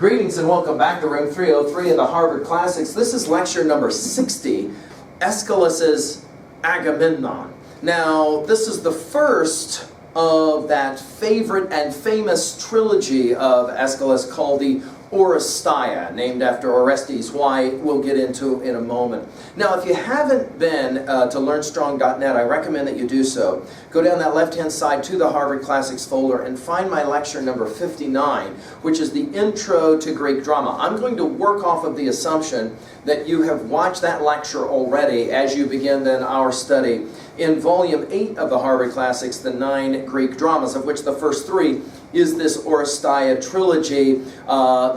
Greetings and welcome back to room 303 of the Harvard Classics. This is lecture number 60, Aeschylus' Agamemnon. Now, this is the first of that favorite and famous trilogy of Aeschylus called the Oresteia, named after Orestes, why we'll get into in a moment. Now, if you haven't been to LearnStrong.net, I recommend that you do so. Go down that left-hand side to the Harvard Classics folder and find my lecture number 59, which is the Intro to Greek Drama. I'm going to work off of the assumption that you have watched that lecture already as you begin then our study in Volume 8 of the Harvard Classics, the 9 Greek dramas, of which the first 3 is this Oresteia trilogy.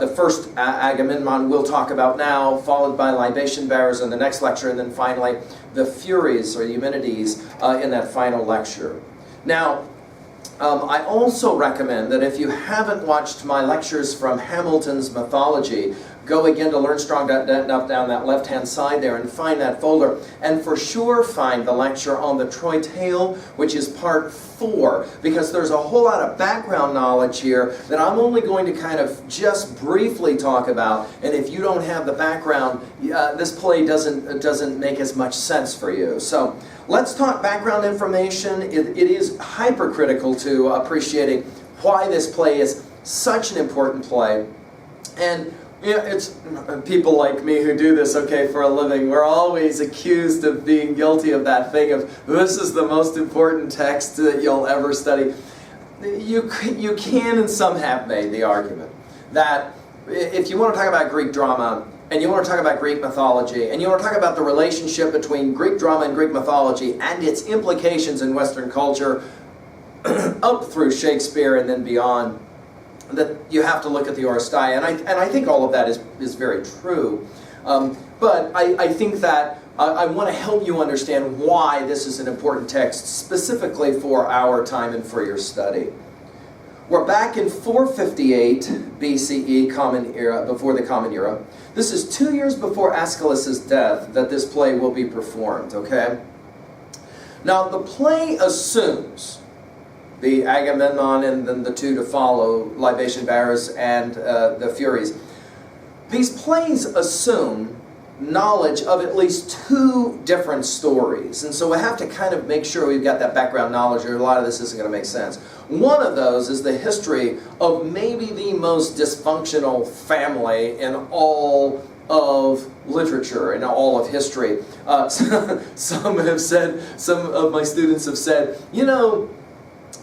The first Agamemnon we'll talk about now, followed by Libation Bearers in the next lecture, and then finally the Furies or Eumenides in that final lecture. Now, I also recommend that if you haven't watched my lectures from Hamilton's Mythology, go again to LearnStrong.net up down that left-hand side there and find that folder. And for sure find the lecture on the Troy Tale, which is part 4, because there's a whole lot of background knowledge here that I'm only going to kind of just briefly talk about. And if you don't have the background, this play doesn't make as much sense for you. So let's talk background information. It is hypercritical to appreciating why this play is such an important play. And yeah, it's people like me who do this, for a living. We're always accused of being guilty of that thing of, this is the most important text that you'll ever study. You can, and some have made the argument, that if you want to talk about Greek drama, and you want to talk about Greek mythology, and you want to talk about the relationship between Greek drama and Greek mythology and its implications in Western culture, up through Shakespeare and then beyond, that you have to look at the Oresteia, and I think all of that is very true. But I think that I want to help you understand why this is an important text, specifically for our time and for your study. We're back in 458 BCE, Common Era, before the Common Era. This is 2 years before Aeschylus' death that this play will be performed, okay? Now, the play assumes the Agamemnon and then the two to follow, Libation Bearers and the Furies. These plays assume knowledge of at least 2 different stories. And so we have to kind of make sure we've got that background knowledge, or a lot of this isn't going to make sense. One of those is the history of maybe the most dysfunctional family in all of literature, in all of history. Some of my students have said,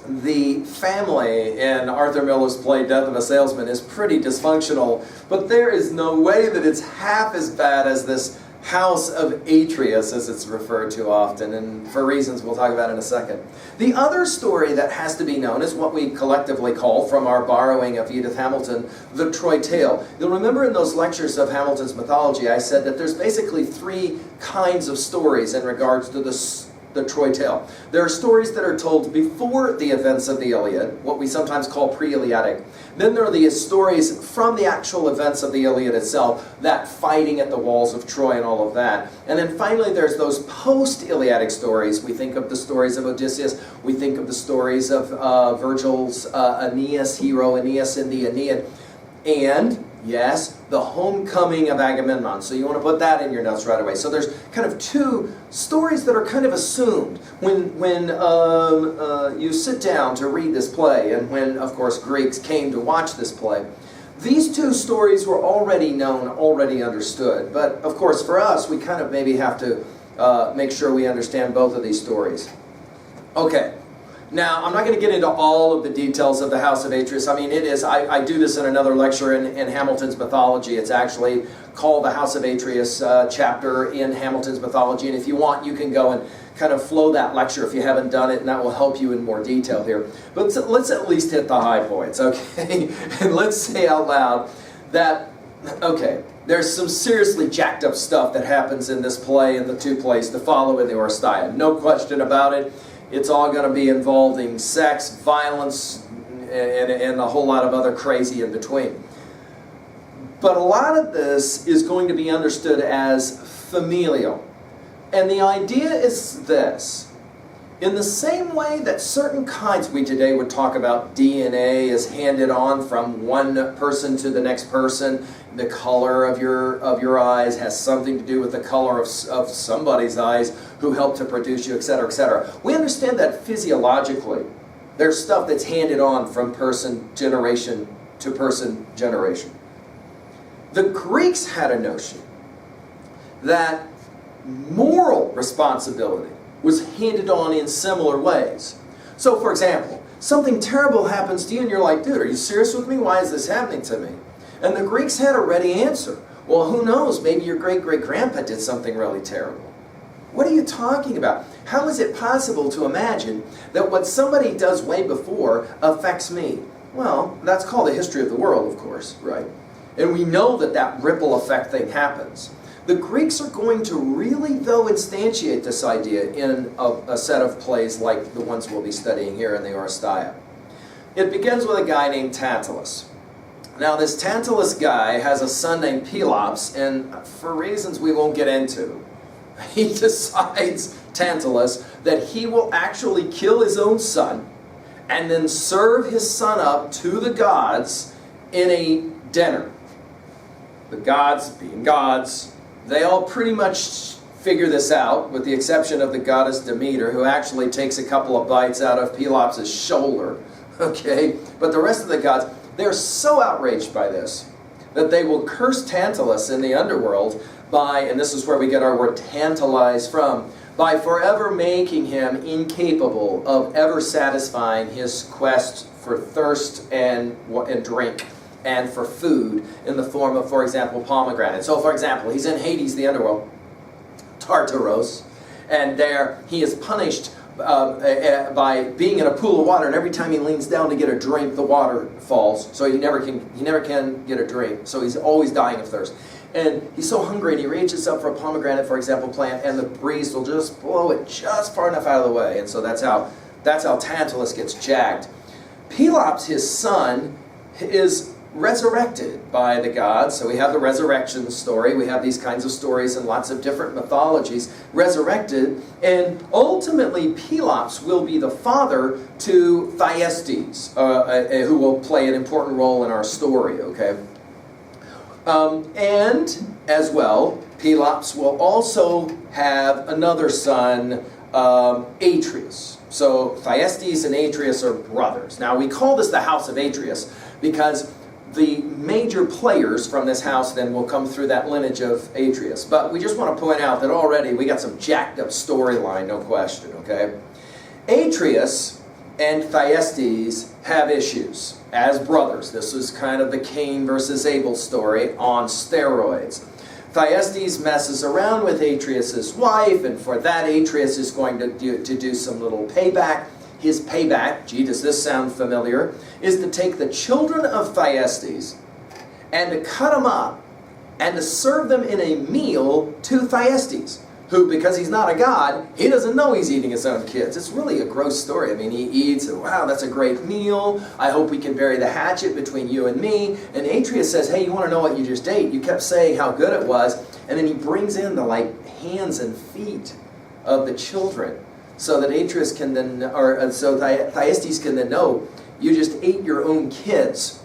the family in Arthur Miller's play Death of a Salesman is pretty dysfunctional, but there is no way that it's half as bad as this house of Atreus, as it's referred to often, and for reasons we'll talk about in a second. The other story that has to be known is what we collectively call, from our borrowing of Edith Hamilton, the Troy Tale. You'll remember in those lectures of Hamilton's Mythology, I said that there's basically 3 kinds of stories in regards to the Troy Tale. There are stories that are told before the events of the Iliad, what we sometimes call pre-Iliadic. Then there are the stories from the actual events of the Iliad itself, that fighting at the walls of Troy and all of that. And then finally there's those post-Iliadic stories. We think of the stories of Odysseus, we think of the stories of Virgil's Aeneas, hero Aeneas in the Aeneid, and yes, the homecoming of Agamemnon. So you want to put that in your notes right away. So there's kind of 2 stories that are kind of assumed when you sit down to read this play, and when, of course, Greeks came to watch this play. These 2 stories were already known, already understood. But, of course, for us, we kind of maybe have to make sure we understand both of these stories. Okay. Now, I'm not going to get into all of the details of the House of Atreus. I mean, it is, I do this in another lecture in Hamilton's Mythology. It's actually called the House of Atreus chapter in Hamilton's Mythology. And if you want, you can go and kind of flow that lecture if you haven't done it, and that will help you in more detail here. But let's at least hit the high points, okay? And let's say out loud that, okay, there's some seriously jacked up stuff that happens in this play and the 2 plays to follow in the Oresteia. No question about it. It's all going to be involving sex, violence, and a whole lot of other crazy in between. But a lot of this is going to be understood as familial. And the idea is this. In the same way that certain kinds, we today would talk about DNA is handed on from one person to the next person. The color of your eyes has something to do with the color of somebody's eyes who helped to produce you, etc., etc. We understand that physiologically. There's stuff that's handed on from person generation to person generation. The Greeks had a notion that moral responsibility was handed on in similar ways. So, for example, something terrible happens to you and you're like, dude, are you serious with me? Why is this happening to me? And the Greeks had a ready answer. Well, who knows? Maybe your great-great-grandpa did something really terrible. What are you talking about? How is it possible to imagine that what somebody does way before affects me? Well, that's called the history of the world, of course, right? And we know that that ripple effect thing happens. The Greeks are going to really, though, instantiate this idea in a set of plays like the ones we'll be studying here in the Oresteia. It begins with a guy named Tantalus. Now, this Tantalus guy has a son named Pelops, and for reasons we won't get into, he decides, Tantalus, that he will actually kill his own son and then serve his son up to the gods in a dinner. The gods, being gods, they all pretty much figure this out, with the exception of the goddess Demeter, who actually takes a couple of bites out of Pelops' shoulder. Okay? But the rest of the gods, they're so outraged by this that they will curse Tantalus in the underworld by, and this is where we get our word tantalize from, by forever making him incapable of ever satisfying his quest for thirst and drink, and for food in the form of, for example, pomegranate. So, for example, he's in Hades, the underworld, Tartaros, and there he is punished by being in a pool of water, and every time he leans down to get a drink, the water falls, so he never can get a drink. So he's always dying of thirst. And he's so hungry, and he reaches up for a pomegranate, for example, plant, and the breeze will just blow it just far enough out of the way. And so that's how Tantalus gets jacked. Pelops, his son, is resurrected by the gods. So we have the resurrection story. We have these kinds of stories in lots of different mythologies. Resurrected. And ultimately, Pelops will be the father to Thyestes, who will play an important role in our story, okay? And, as well, Pelops will also have another son, Atreus. So Thyestes and Atreus are brothers. Now, we call this the house of Atreus because the major players from this house then will come through that lineage of Atreus. But we just want to point out that already we got some jacked up storyline, no question, okay? Atreus and Thyestes have issues as brothers. This is kind of the Cain versus Abel story on steroids. Thyestes messes around with Atreus' wife, and for that Atreus is going to do some little payback. His payback, gee, does this sound familiar, is to take the children of Thyestes and to cut them up and to serve them in a meal to Thyestes, who, because he's not a god, he doesn't know he's eating his own kids. It's really a gross story. I mean, he eats, and wow, that's a great meal. I hope we can bury the hatchet between you and me. And Atreus says, hey, you want to know what you just ate? You kept saying how good it was. And then he brings in the, hands and feet of the children, so that Atreus can then, so Thyestes can then know, you just ate your own kids.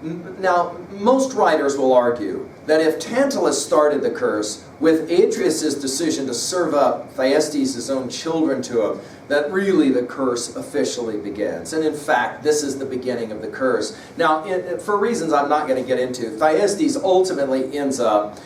Now, most writers will argue that if Tantalus started the curse with Atreus' decision to serve up Thyestes' own children to him, that really the curse officially begins. And in fact, this is the beginning of the curse. Now, for reasons I'm not going to get into, Thyestes ultimately ends up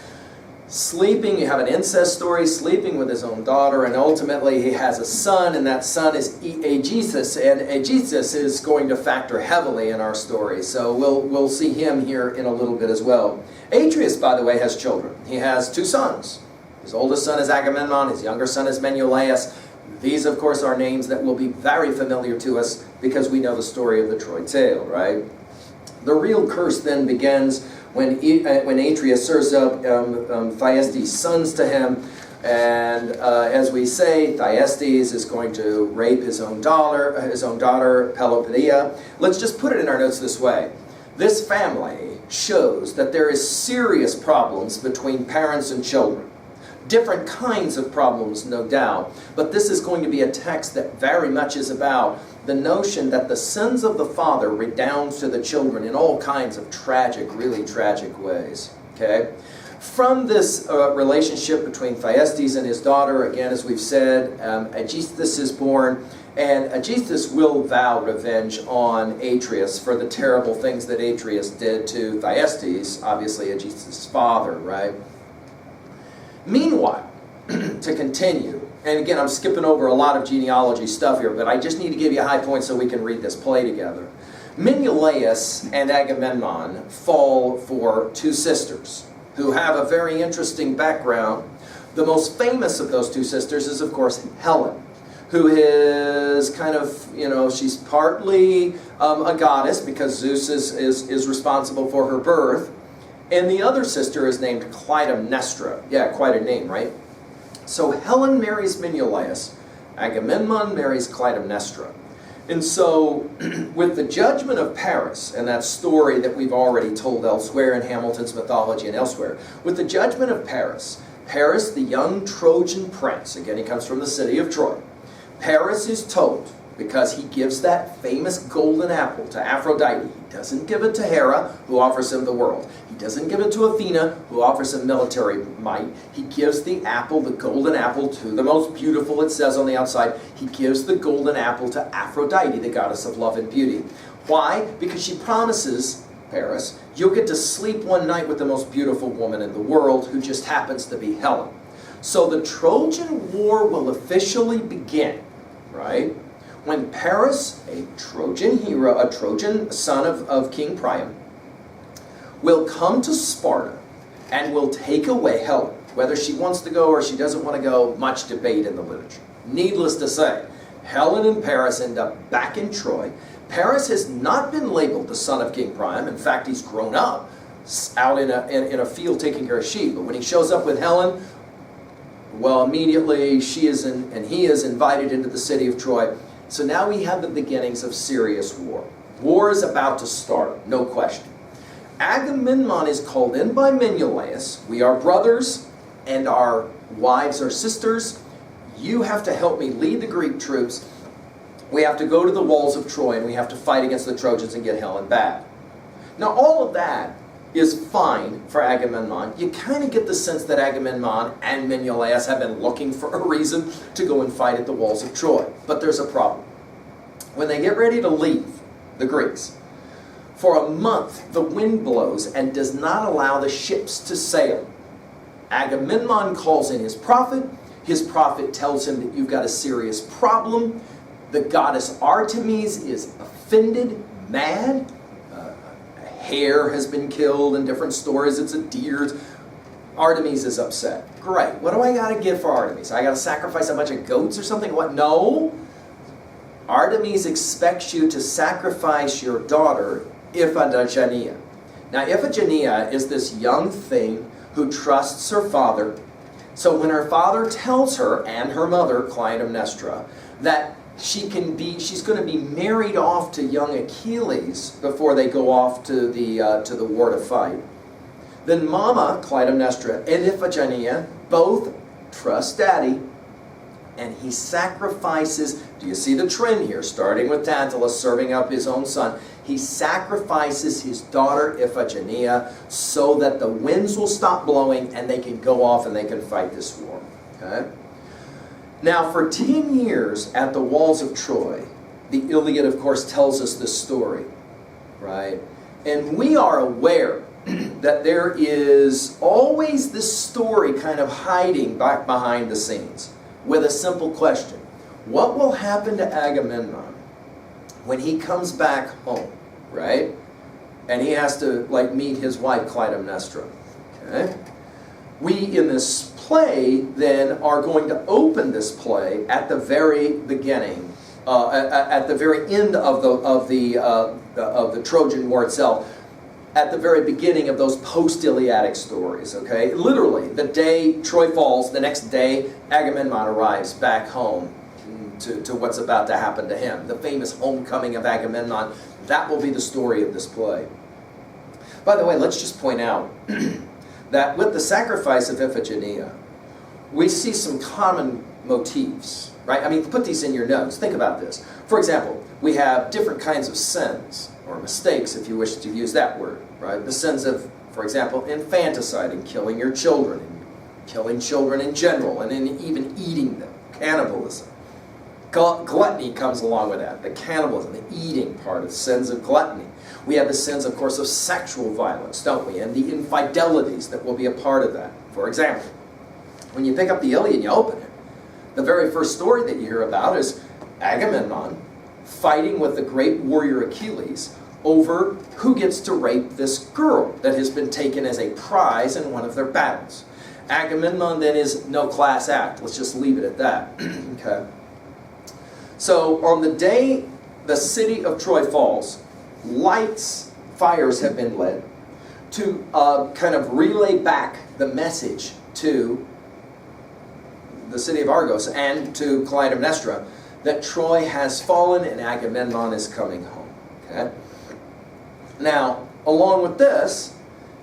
sleeping, you have an incest story, sleeping with his own daughter, and ultimately he has a son, and that son is Aeschylus, and Aeschylus is going to factor heavily in our story, so we'll see him here in a little bit as well. Atreus, by the way, has children. He has two sons. His oldest son is Agamemnon, his younger son is Menelaus. These, of course, are names that will be very familiar to us because we know the story of the Troy tale, right? The real curse then begins when Atreus serves up Thyestes' sons to him, and as we say, Thyestes is going to rape his own daughter, Pelopidia. Let's just put it in our notes this way. This family shows that there is serious problems between parents and children. Different kinds of problems, no doubt, but this is going to be a text that very much is about the notion that the sins of the father redounds to the children in all kinds of tragic, really tragic ways. Okay? From this relationship between Thyestes and his daughter, again, as we've said, Aeschylus is born, and Aeschylus will vow revenge on Atreus for the terrible things that Atreus did to Thyestes, obviously Aeschylus' father, right? Meanwhile, to continue, and again, I'm skipping over a lot of genealogy stuff here, but I just need to give you high points so we can read this play together. Menelaus and Agamemnon fall for two sisters who have a very interesting background. The most famous of those two sisters is, of course, Helen, who is kind of, she's partly a goddess because Zeus is responsible for her birth. And the other sister is named Clytemnestra. Yeah, quite a name, right? So Helen marries Menelaus. Agamemnon marries Clytemnestra. And so, with the judgment of Paris, and that story that we've already told elsewhere in Hamilton's mythology and elsewhere, with the judgment of Paris, Paris, the young Trojan prince, again, he comes from the city of Troy, Paris is told, because he gives that famous golden apple to Aphrodite. He doesn't give it to Hera, who offers him the world. He doesn't give it to Athena, who offers him military might. He gives the apple, the golden apple, to the most beautiful, it says on the outside. He gives the golden apple to Aphrodite, the goddess of love and beauty. Why? Because she promises, Paris, you'll get to sleep one night with the most beautiful woman in the world, who just happens to be Helen. So the Trojan War will officially begin, right? When Paris, a Trojan hero, a Trojan son of King Priam, will come to Sparta and will take away Helen. Whether she wants to go or she doesn't want to go, much debate in the literature. Needless to say, Helen and Paris end up back in Troy. Paris has not been labeled the son of King Priam. In fact, he's grown up out in a field taking care of sheep. But when he shows up with Helen, well, immediately he is invited into the city of Troy. So now we have the beginnings of serious war. War is about to start, no question. Agamemnon is called in by Menelaus. We are brothers, and our wives are sisters. You have to help me lead the Greek troops. We have to go to the walls of Troy, and we have to fight against the Trojans and get Helen back. Now, all of that is fine for Agamemnon. You kind of get the sense that Agamemnon and Menelaus have been looking for a reason to go and fight at the walls of Troy. But there's a problem. When they get ready to leave, the Greeks, for a month the wind blows and does not allow the ships to sail. Agamemnon calls in his prophet. His prophet tells him that you've got a serious problem. The goddess Artemis is offended, mad. Hare has been killed in different stories. It's a deer. Artemis is upset. Great. What do I got to give for Artemis? I got to sacrifice a bunch of goats or something? What? No. Artemis expects you to sacrifice your daughter, Iphigenia. Now, Iphigenia is this young thing who trusts her father. So when her father tells her, and her mother, Clytemnestra, that she's going to be married off to young Achilles before they go off to the war to fight, then Mama, Clytemnestra, and Iphigenia both trust Daddy, and he sacrifices. Do you see the trend here? Starting with Tantalus serving up his own son. He sacrifices his daughter Iphigenia so that the winds will stop blowing and they can go off and they can fight this war. Okay? Now, for 10 years at the walls of Troy, the Iliad, of course, tells us this story, right? And we are aware that there is always this story kind of hiding back behind the scenes with a simple question. What will happen to Agamemnon when he comes back home, right? And he has to, meet his wife Clytemnestra, okay? We, in this play, then, are going to open this play at the very beginning, at the very end of the Trojan War itself, at the very beginning of those post-Iliadic stories, okay? Literally, the day Troy falls, the next day, Agamemnon arrives back home to what's about to happen to him. The famous homecoming of Agamemnon, that will be the story of this play. By the way, let's just point out that with the sacrifice of Iphigenia, we see some common motifs, right? I mean, put these in your notes. Think about this. For example, we have different kinds of sins, or mistakes, if you wish to use that word, right? The sins of, for example, infanticide and killing your children, and killing children in general, and in even eating them, cannibalism. Gluttony comes along with that, the cannibalism, the eating part of the sins of gluttony. We have the sins, of course, of sexual violence, don't we? And the infidelities that will be a part of that. For example, when you pick up the Iliad and you open it, the very first story that you hear about is Agamemnon fighting with the great warrior Achilles over who gets to rape this girl that has been taken as a prize in one of their battles. Agamemnon then is no class act. Let's just leave it at that. Okay. So on the day the city of Troy falls, fires have been lit to kind of relay back the message to the city of Argos and to Clytemnestra that Troy has fallen and Agamemnon is coming home. Okay? Now, along with this,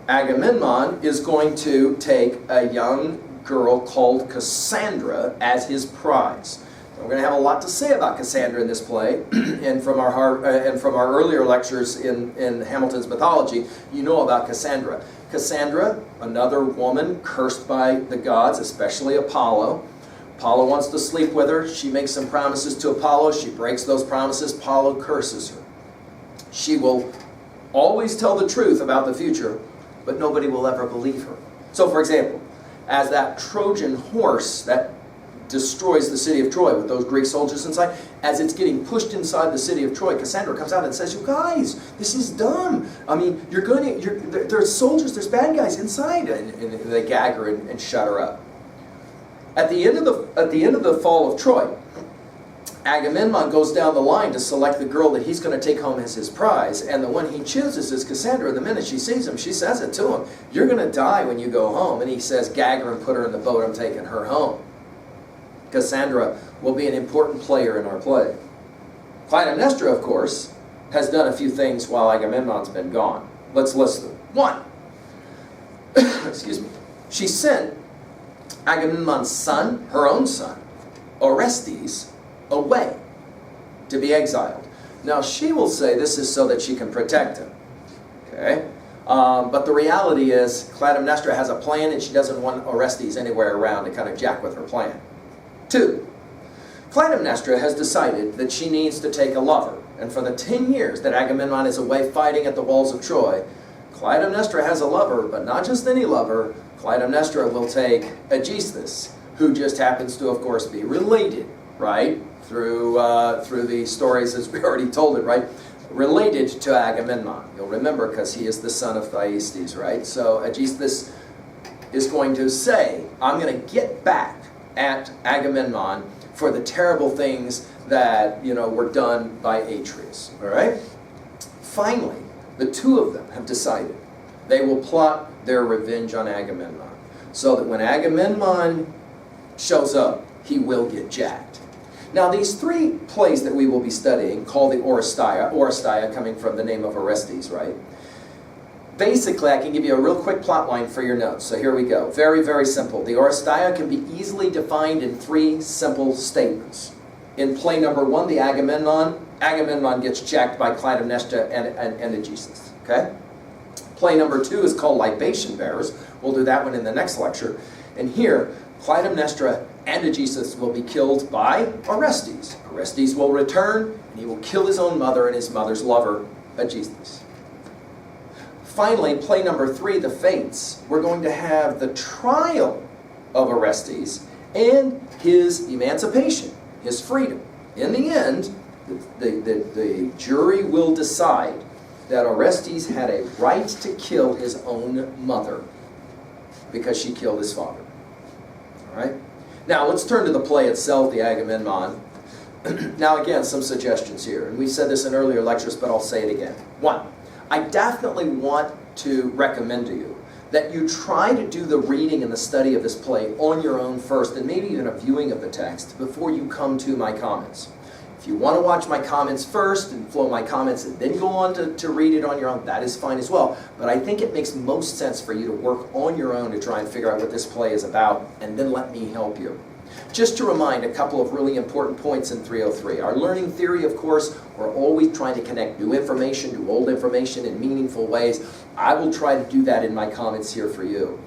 Agamemnon is going to take a young girl called Cassandra as his prize. We're going to have a lot to say about Cassandra in this play, and from our earlier lectures in Hamilton's mythology, you know about Cassandra. Cassandra, another woman cursed by the gods, especially Apollo. Apollo wants to sleep with her. She makes some promises to Apollo. She breaks those promises. Apollo curses her. She will always tell the truth about the future, but nobody will ever believe her. So, for example, as that Trojan horse that destroys the city of Troy with those Greek soldiers inside, as it's getting pushed inside the city of Troy, Cassandra comes out and says, "You guys, this is dumb. I mean, there's soldiers, there's bad guys inside," and they gag her and shut her up. At the end of the fall of Troy, Agamemnon goes down the line to select the girl that he's going to take home as his prize, and the one he chooses is Cassandra. The minute she sees him, she says it to him, "You're going to die when you go home." And he says, "Gag her and put her in the boat. I'm taking her home." Cassandra will be an important player in our play. Clytemnestra, of course, has done a few things while Agamemnon's been gone. Let's list them. 1. Excuse me. She sent Agamemnon's son, her own son, Orestes, away to be exiled. Now, she will say this is so that she can protect him. Okay? But the reality is, Clytemnestra has a plan and she doesn't want Orestes anywhere around to kind of jack with her plan. 2. Clytemnestra has decided that she needs to take a lover. And for the 10 years that Agamemnon is away fighting at the walls of Troy, Clytemnestra has a lover, but not just any lover. Clytemnestra will take Aeschylus, who just happens to, of course, be related, right? Through the stories as we already told it, right? Related to Agamemnon. You'll remember because he is the son of Thyestes, right? So Aeschylus is going to say, "I'm going to get back at Agamemnon for the terrible things that, were done by Atreus." All right? Finally, the two of them have decided they will plot their revenge on Agamemnon, so that when Agamemnon shows up, he will get jacked. Now, these 3 plays that we will be studying, called the Oresteia coming from the name of Orestes, right? Basically, I can give you a real quick plot line for your notes. So here we go. Very, very simple. The Oresteia can be easily defined in 3 simple statements. In play number 1, the Agamemnon gets jacked by Clytemnestra and Aeschylus. Okay? Play number 2 is called Libation Bearers. We'll do that one in the next lecture. And here, Clytemnestra and Aeschylus will be killed by Orestes. Orestes will return, and he will kill his own mother and his mother's lover, Aeschylus. Finally, play number 3, the Fates. We're going to have the trial of Orestes and his emancipation, his freedom. In the end, the jury will decide that Orestes had a right to kill his own mother because she killed his father. All right? Now, let's turn to the play itself, the Agamemnon. Now, again, some suggestions here. And we said this in earlier lectures, but I'll say it again. 1. I definitely want to recommend to you that you try to do the reading and the study of this play on your own first, and maybe even a viewing of the text before you come to my comments. If you want to watch my comments first and flow my comments and then go on to read it on your own, that is fine as well. But I think it makes most sense for you to work on your own to try and figure out what this play is about, and then let me help you. Just to remind a couple of really important points in 303. Our learning theory, of course, we're always trying to connect new information to old information in meaningful ways. I will try to do that in my comments here for you.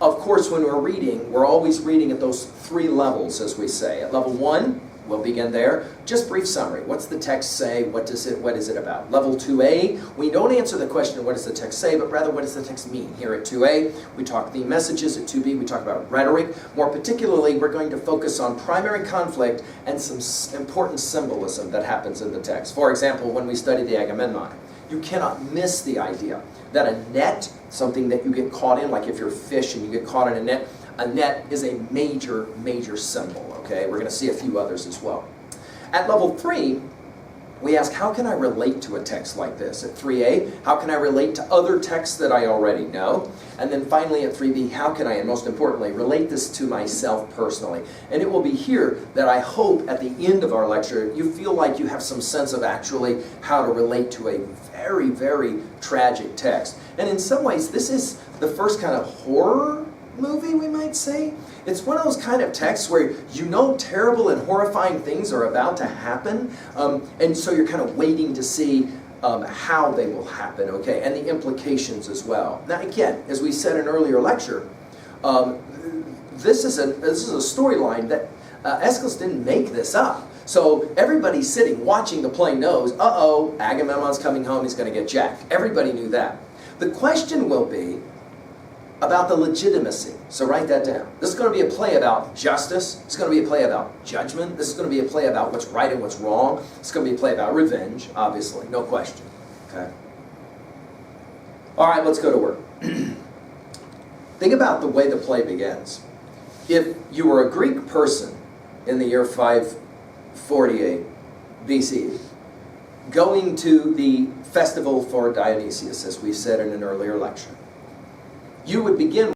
Of course, when we're reading, we're always reading at those 3 levels, as we say. At level 1, we'll begin there. Just brief summary. What's the text say? What is it about? Level 2A, we don't answer the question, what does the text say, but rather, what does the text mean? Here at 2A, we talk theme messages. At 2B, we talk about rhetoric. More particularly, we're going to focus on primary conflict and some important symbolism that happens in the text. For example, when we study the Agamemnon, you cannot miss the idea that a net, something that you get caught in, like if you're a fish and you get caught in a net is a major, major symbol, okay? We're going to see a few others as well. At level 3, we ask, how can I relate to a text like this? At 3A, how can I relate to other texts that I already know? And then finally at 3B, how can I, and most importantly, relate this to myself personally? And it will be here that I hope at the end of our lecture, you feel like you have some sense of actually how to relate to a very, very tragic text. And in some ways, this is the first kind of horror movie, we might say. It's one of those kind of texts where you know terrible and horrifying things are about to happen, and so you're kind of waiting to see how they will happen, okay, and the implications as well. Now again, as we said in an earlier lecture, this is a storyline that Aeschylus didn't make this up. So everybody sitting watching the play knows, uh-oh, Agamemnon's coming home, he's going to get jacked. Everybody knew that. The question will be about the legitimacy. So write that down. This is going to be a play about justice. It's going to be a play about judgment. This is going to be a play about what's right and what's wrong. It's going to be a play about revenge, obviously, no question. Okay. All right, let's go to work. Think about the way the play begins. If you were a Greek person in the year 548 BC, going to the festival for Dionysius, as we said in an earlier lecture, you would begin